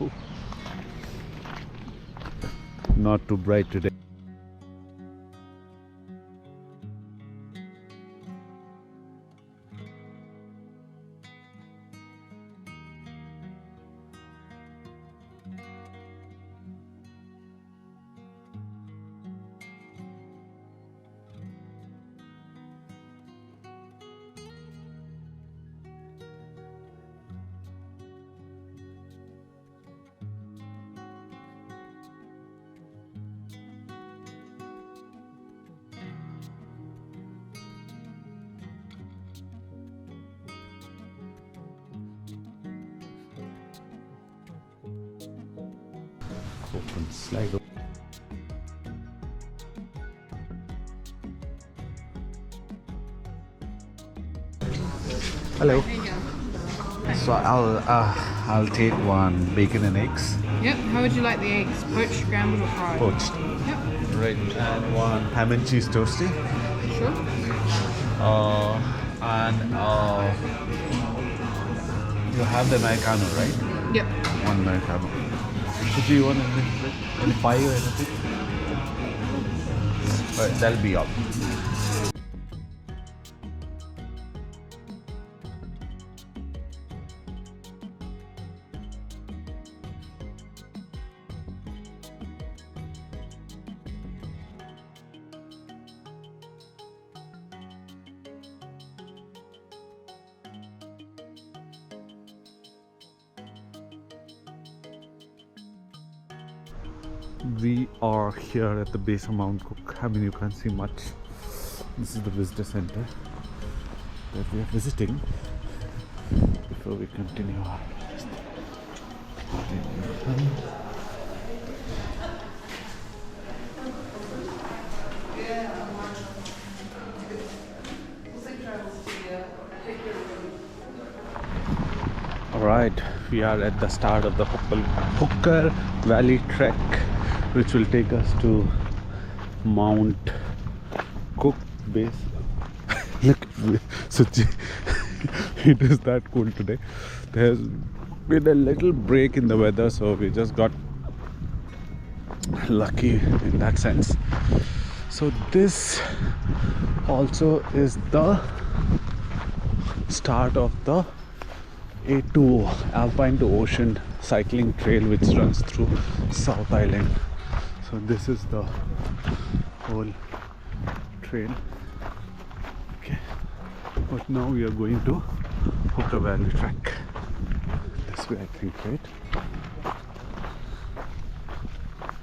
Ooh. Not too bright today. Open slide. Hello. So I'll take one bacon and eggs. Yep. How would you like the eggs? Poached, scrambled, or fried? Poached. Yep. Right. And one ham and cheese toasty. Sure. You have the Americano, right? Yep. One Americano. So do you want any pie or anything? Right, that'll be all. We are here at the base of Mount Cook. I mean, you can't see much. This is the visitor center that we are visiting before we continue our Alright, we are at the start of the Hooker Valley Trek, which will take us to Mount Cook base. Look, Suchi, it is that cool today. There's been a little break in the weather, so we just got lucky in that sense. So this also is the start of the A2 Alpine to Ocean cycling trail, which runs through South Island. So this is the whole trail. Okay, but now we are going to Hooker Valley Trek. This way, I think, right?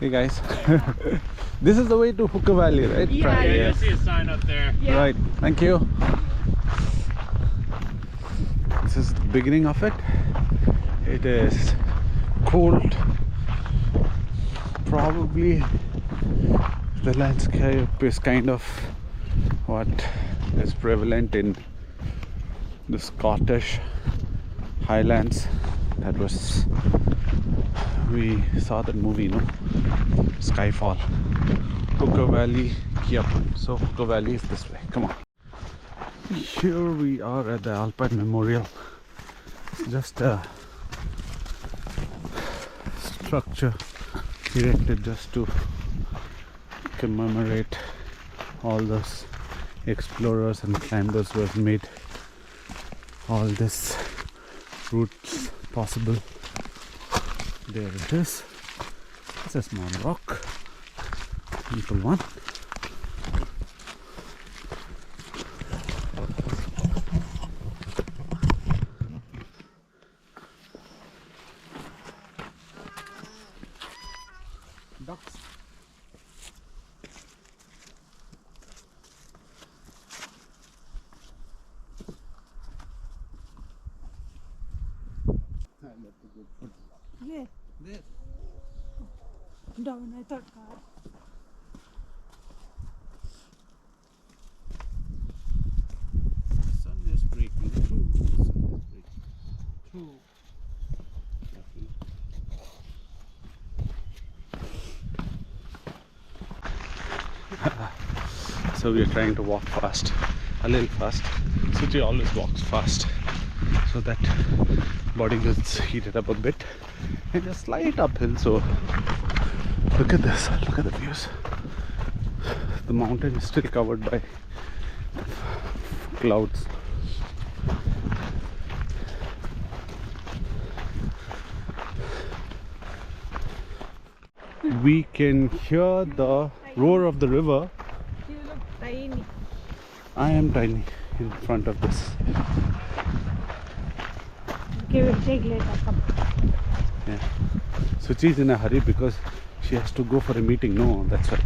Hey guys, this is the way to Hooker Valley, right? Yeah, You'll see a sign up there. Yeah. Right, thank you. This is the beginning of it. It is cold. Probably the landscape is kind of what is prevalent in the Scottish Highlands. That was, we saw that movie, no? Skyfall. Hooker Valley, yep. So Hooker Valley is this way. Come on. Here we are at the Alpine Memorial. Just a structure erected just to commemorate all those explorers and climbers who have made all this routes possible. There it is. It's a small rock. Little one. Ducks. Yeah. There. Down, I thought car. Sun is breaking through. Sun is breaking through. So we are trying to walk fast, a little fast. Suchi always walks fast so that body gets heated up a bit and a slight uphill. So look at this, look at the views. The mountain is still covered by clouds. We can hear the roar of the river. You look tiny. I am tiny in front of this. Okay, we'll take later. Come. Yeah. Suchi is in a hurry because she has to go for a meeting. No, that's why.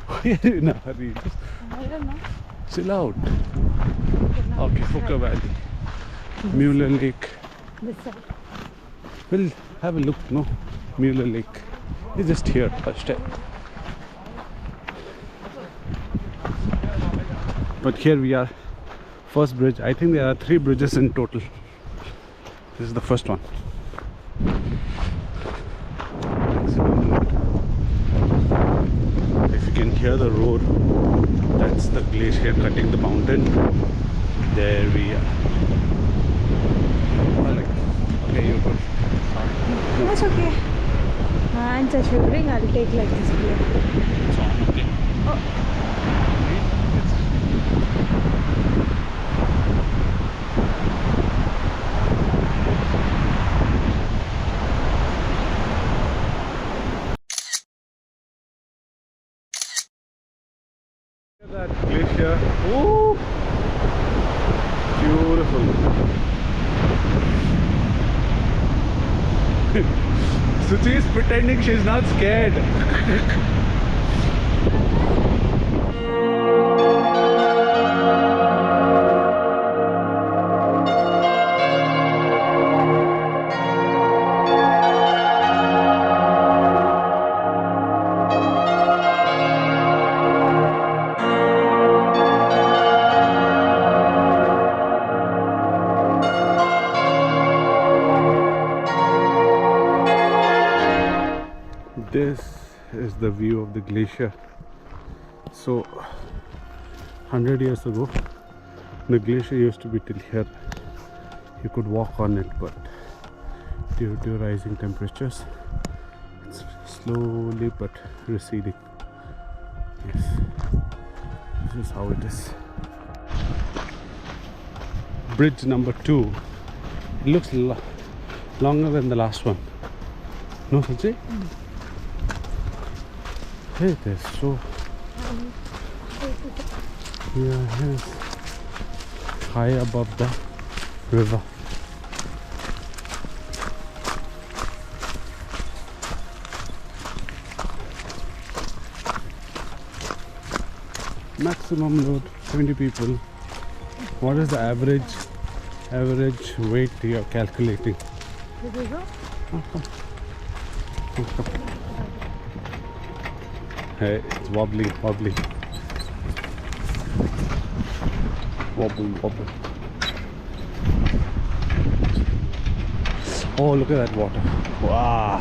Why are you in a hurry? Just I don't know. chill out. Now Okay, this Hooker side. Valley. Mueller Lake. This side. We'll have a look, no? Mueller Lake. It's just here, first time. But here we are. First bridge. I think there are 3 bridges in total. This is the first one. If you can hear the roar, that's the glacier cutting the mountain. There we are. Okay, you go. That's okay. My hands are shivering. I'll take like this plate. It's on, okay. Oh. Look at that glacier. Ooh, beautiful. Suchi is pretending she's not scared. This is the view of the glacier. So 100 years ago the glacier used to be till here. You could walk on it, but due to rising temperatures it's slowly but receding. Yes, this is how it is. Bridge number 2. It looks longer than the last one. No, Sanjay? Hey, there's so. Yeah, yes. High above the river. Maximum load 70 people. What is the average weight you are calculating? Did you go? Oh, come. Oh, come. Hey, it's wobbling. Wobble. Oh, look at that water. Wow.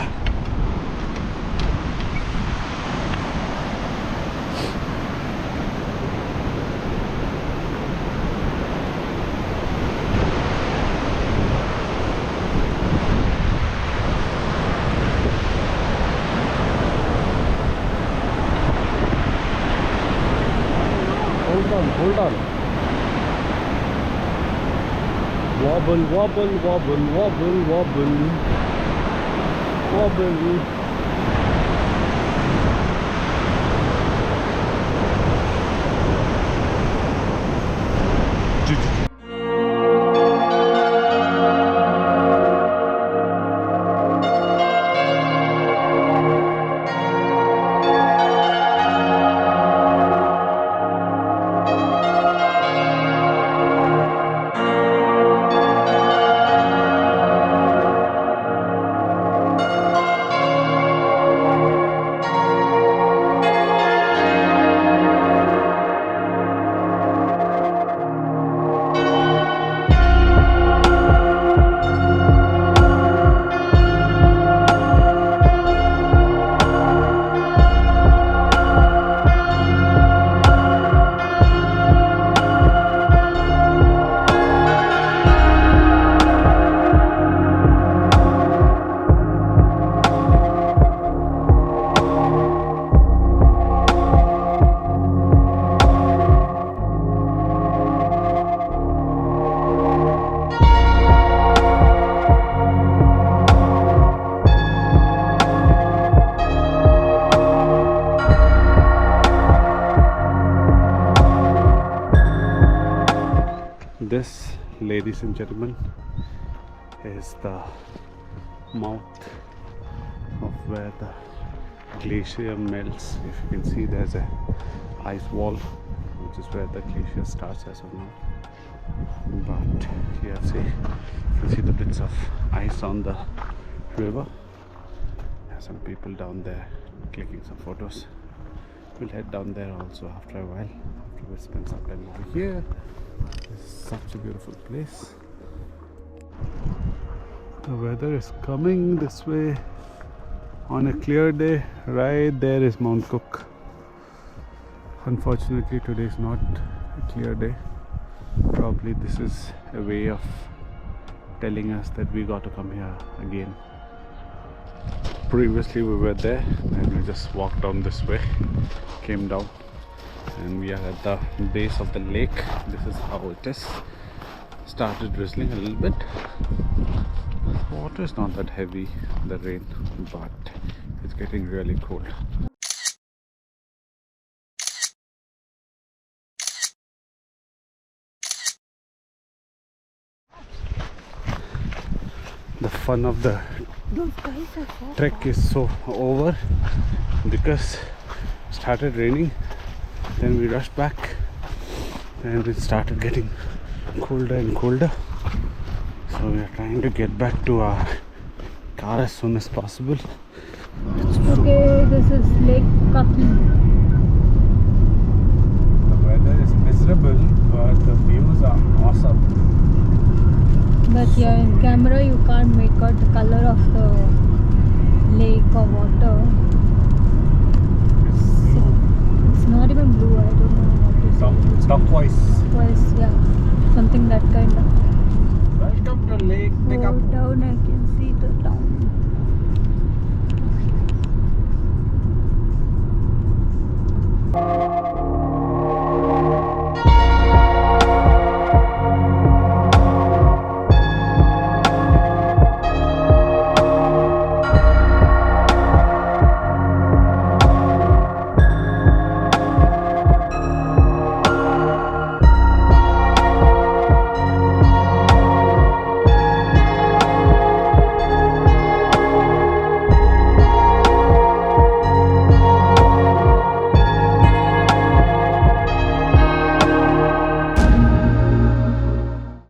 Hold on. Wobble. ladies and gentlemen, is the mouth of where the glacier melts. If you can see, there's a ice wall, which is where the glacier starts as of now. But here, see, you can see the bits of ice on the river. There are some people down there clicking some photos. We'll head down there also after a while, after we spend some time over here. It's such a beautiful place. The weather is coming this way. On a clear day, right there is Mount Cook. Unfortunately, today is not a clear day. Probably this is a way of telling us that we got to come here again. Previously we were there and we just walked down this way, came down, and we are at the base of the lake. This is how it is. Started drizzling a little bit. The water is not that heavy, the rain, but it's getting really cold. The fun of the trek is so over because it started raining, then we rushed back and it started getting colder and colder. So we are trying to get back to our car as soon as possible. Okay, this is Lake Kaki. The weather is miserable, but the views are awesome. But yeah, in camera you can't make out the color of the lake or water. So, it's not even blue, I don't know what to say. Turquoise. Twice, yeah, something that kind of. Welcome to Lake Oh, down I can see the